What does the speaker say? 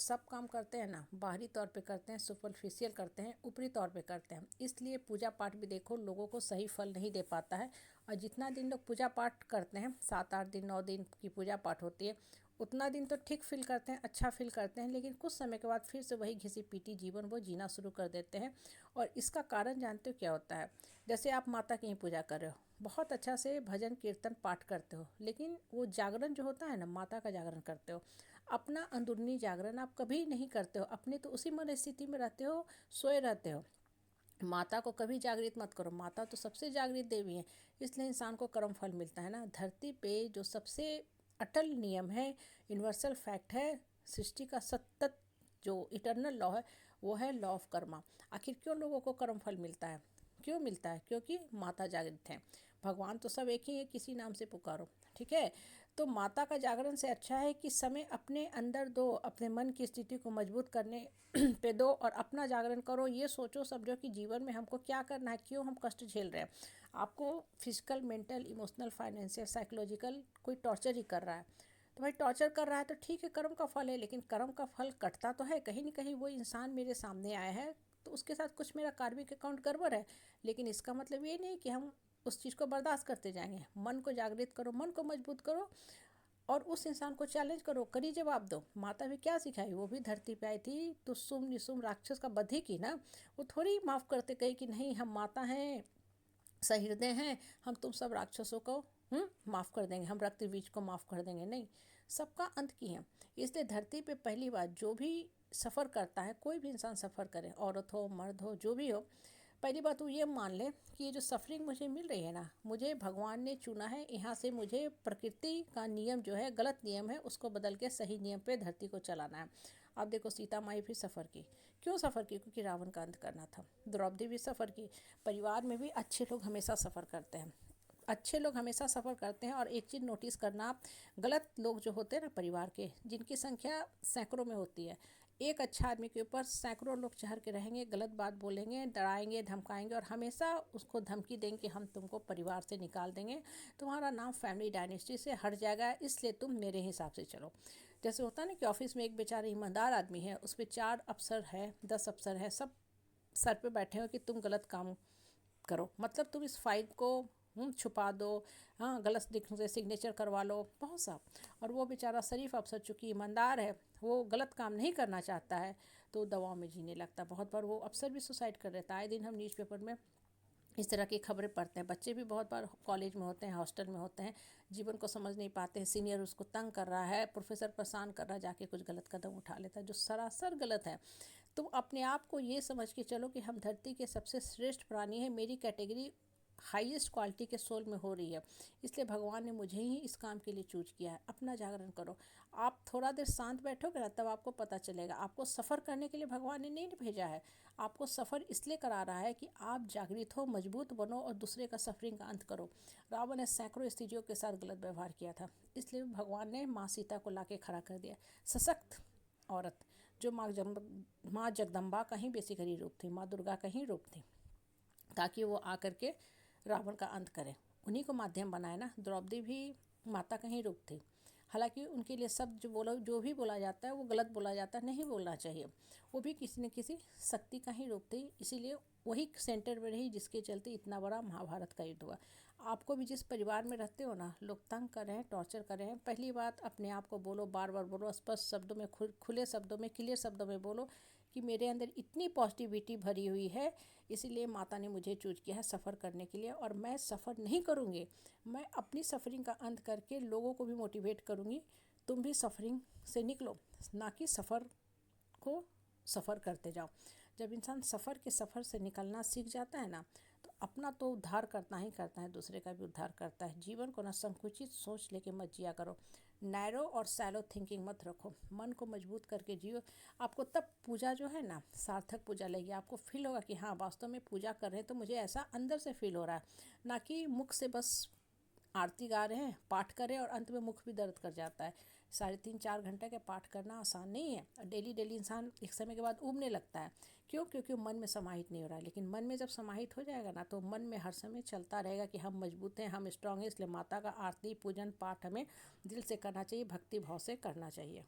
सब काम करते हैं ना, बाहरी तौर पे करते हैं, सुपरफिशियल करते हैं, ऊपरी तौर पे करते हैं। इसलिए पूजा पाठ भी देखो लोगों को सही फल नहीं दे पाता है। और जितना दिन लोग पूजा पाठ करते हैं, 7-8 दिन 9 दिन की पूजा पाठ होती है, उतना दिन तो ठीक फील करते हैं, अच्छा फील करते हैं, लेकिन कुछ समय के बाद फिर से वही घिसी पीटी जीवन वो जीना शुरू कर देते हैं। और इसका कारण जानते हो क्या होता है? जैसे आप माता की ही पूजा कर रहे हो, बहुत अच्छा से भजन कीर्तन पाठ करते हो, लेकिन वो जागरण जो होता है ना, माता का जागरण करते हो, अपना अंदरूनी जागरण आप कभी नहीं करते हो। अपने तो उसी मन स्थिति में रहते हो, सोए रहते हो। माता को कभी जागृत मत करो, माता तो सबसे जागृत देवी है। इसलिए इंसान को कर्म फल मिलता है ना। धरती पे जो सबसे अटल नियम है, यूनिवर्सल फैक्ट है, सृष्टि का सतत जो इटर्नल लॉ है, वो है लॉ ऑफ कर्मा। आखिर क्यों लोगों को कर्म फल मिलता है? क्यों मिलता है? क्योंकि माता जागृत है। भगवान तो सब एक ही है, किसी नाम से पुकारो, ठीक है। तो माता का जागरण से अच्छा है कि समय अपने अंदर दो, अपने मन की स्थिति को मजबूत करने पे दो और अपना जागरण करो। ये सोचो समझो कि जीवन में हमको क्या करना है, क्यों हम कष्ट झेल रहे हैं। आपको physical, mental, emotional, financial, psychological कोई टॉर्चर ही कर रहा है, तो भाई टॉर्चर कर रहा है तो ठीक है, कर्म का फल है, लेकिन कर्म का फल कटता तो है कहीं ना कहीं। वो इंसान मेरे सामने आया है तो उसके साथ कुछ मेरा कार्मिक अकाउंट गड़बड़ है, लेकिन इसका मतलब ये नहीं कि हम उस चीज़ को बर्दाश्त करते जाएंगे। मन को जागृत करो, मन को मजबूत करो और उस इंसान को चैलेंज करो, करी जवाब दो। माता भी क्या सिखाई? वो भी धरती पे आई थी तो सुम निसुम राक्षस का वध ही की ना। वो थोड़ी माफ़ करते, कही कि नहीं हम माता हैं, सहृदय हैं, हम तुम सब राक्षसों को माफ़ कर देंगे, हम रक्तबीज को माफ़ कर देंगे। नहीं, सबका अंत की है। इसलिए धरती पे पहली बात जो भी सफ़र करता है, कोई भी इंसान सफ़र करे, औरत हो मर्द हो जो भी हो, पहली बात वो ये मान ले कि ये जो सफरिंग मुझे मिल रही है ना, मुझे भगवान ने चुना है, यहाँ से मुझे प्रकृति का नियम जो है, गलत नियम है, उसको बदल के सही नियम पे धरती को चलाना है। अब देखो सीता माई भी सफ़र की। क्यों सफ़र की? क्योंकि रावण का अंत करना था। द्रौपदी भी सफ़र की। परिवार में भी अच्छे लोग हमेशा सफ़र करते हैं, अच्छे लोग हमेशा सफ़र करते हैं। और एक चीज़ नोटिस करना आप, गलत लोग जो होते हैं ना परिवार के, जिनकी संख्या सैकड़ों में होती है, एक अच्छा आदमी के ऊपर सैकड़ों लोग चढ़ के रहेंगे, गलत बात बोलेंगे, डराएंगे, धमकाएंगे और हमेशा उसको धमकी देंगे कि हम तुमको परिवार से निकाल देंगे, तुम्हारा नाम फैमिली डायनेस्टी से हट जाएगा, इसलिए तुम मेरे हिसाब से चलो। जैसे होता है ना कि ऑफिस में एक बेचारा ईमानदार आदमी है, उस पर 4 अफसर है, 10 अफसर है, सब सर पे बैठे हो कि तुम गलत काम करो, मतलब तुम इस फाइल को छुपा दो, हाँ गलत से सिग्नेचर करवा लो, बहुत सा। और वो बेचारा शरीफ अफसर चूँकि ईमानदार है, वो गलत काम नहीं करना चाहता है, तो दवाओं में जीने लगता है। बहुत बार वो अफसर भी सुसाइड कर लेता है। आए दिन हम न्यूज़पेपर में इस तरह की खबरें पढ़ते हैं। बच्चे भी बहुत बार कॉलेज में होते हैं, हॉस्टल में होते हैं, जीवन को समझ नहीं पाते हैं, सीनियर उसको तंग कर रहा है, प्रोफेसर परेशान कर रहा है, जाके कुछ गलत कदम उठा लेता है जो सरासर गलत है। तो अपने आप को ये समझ के चलो कि हम धरती के सबसे श्रेष्ठ प्राणी हैं, मेरी कैटेगरी हाईएस्ट क्वालिटी के सोल में हो रही है, इसलिए भगवान ने मुझे ही इस काम के लिए चूज किया है। अपना जागरण करो। आप थोड़ा देर शांत बैठोगे ना, तब आपको पता चलेगा। आपको सफ़र करने के लिए भगवान ने नहीं भेजा है, आपको सफ़र इसलिए करा रहा है कि आप जागृत हो, मजबूत बनो और दूसरे का सफरिंग का अंत करो। रावण ने सैकड़ों स्त्रियों के साथ गलत व्यवहार किया था, इसलिए भगवान ने माँ सीता को लाके खड़ा कर दिया। सशक्त औरत जो माँ जगदम्बा का ही बेसिकली रूप थी, माँ दुर्गा का ही रूप थी, ताकि वो आकर के रावण का अंत करे। उन्हीं को माध्यम बनाया ना। द्रौपदी भी माता का ही रूप थी। हालांकि उनके लिए सब जो भी बोला जाता है वो गलत बोला जाता है, नहीं बोलना चाहिए। वो भी किसी न किसी शक्ति का ही रूप थी, इसीलिए वही सेंटर में रही जिसके चलते इतना बड़ा महाभारत का युद्ध हुआ। आपको भी जिस परिवार में रहते हो ना, लोग तंग कर रहे हैं, टॉर्चर कर रहे हैं, पहली बात अपने आप को बोलो, बार बार बोलो, स्पष्ट शब्दों में, खुले शब्दों में, क्लियर शब्दों में बोलो कि मेरे अंदर इतनी पॉजिटिविटी भरी हुई है, इसीलिए माता ने मुझे चूज किया है सफ़र करने के लिए, और मैं सफ़र नहीं करूँगी, मैं अपनी सफरिंग का अंत करके लोगों को भी मोटिवेट करूँगी। तुम भी सफरिंग से निकलो, ना कि सफ़र को सफ़र करते जाओ। जब इंसान सफ़र से निकलना सीख जाता है ना, तो अपना तो उद्धार करता ही करता है, दूसरे का भी उद्धार करता है। जीवन को ना संकुचित सोच लेके मत जिया करो, नैरो और सैलो थिंकिंग मत रखो, मन को मजबूत करके जियो। आपको तब पूजा जो है ना, सार्थक पूजा लगेगी। आपको फील होगा कि हाँ वास्तव में पूजा कर रहे हैं, तो मुझे ऐसा अंदर से फील हो रहा है, ना कि मुख से बस आरती गा रहे हैं, पाठ कर रहे हैं और अंत में मुख भी दर्द कर जाता है। 3.5-4 घंटे के पाठ करना आसान नहीं है, और डेली डेली इंसान एक समय के बाद ऊबने लगता है। क्यों? क्योंकि मन में समाहित नहीं हो रहा है। लेकिन मन में जब समाहित हो जाएगा ना, तो मन में हर समय चलता रहेगा कि हम मजबूत हैं, हम स्ट्रांग हैं। इसलिए माता का आरती पूजन पाठ हमें दिल से करना चाहिए, भक्ति भाव से करना चाहिए।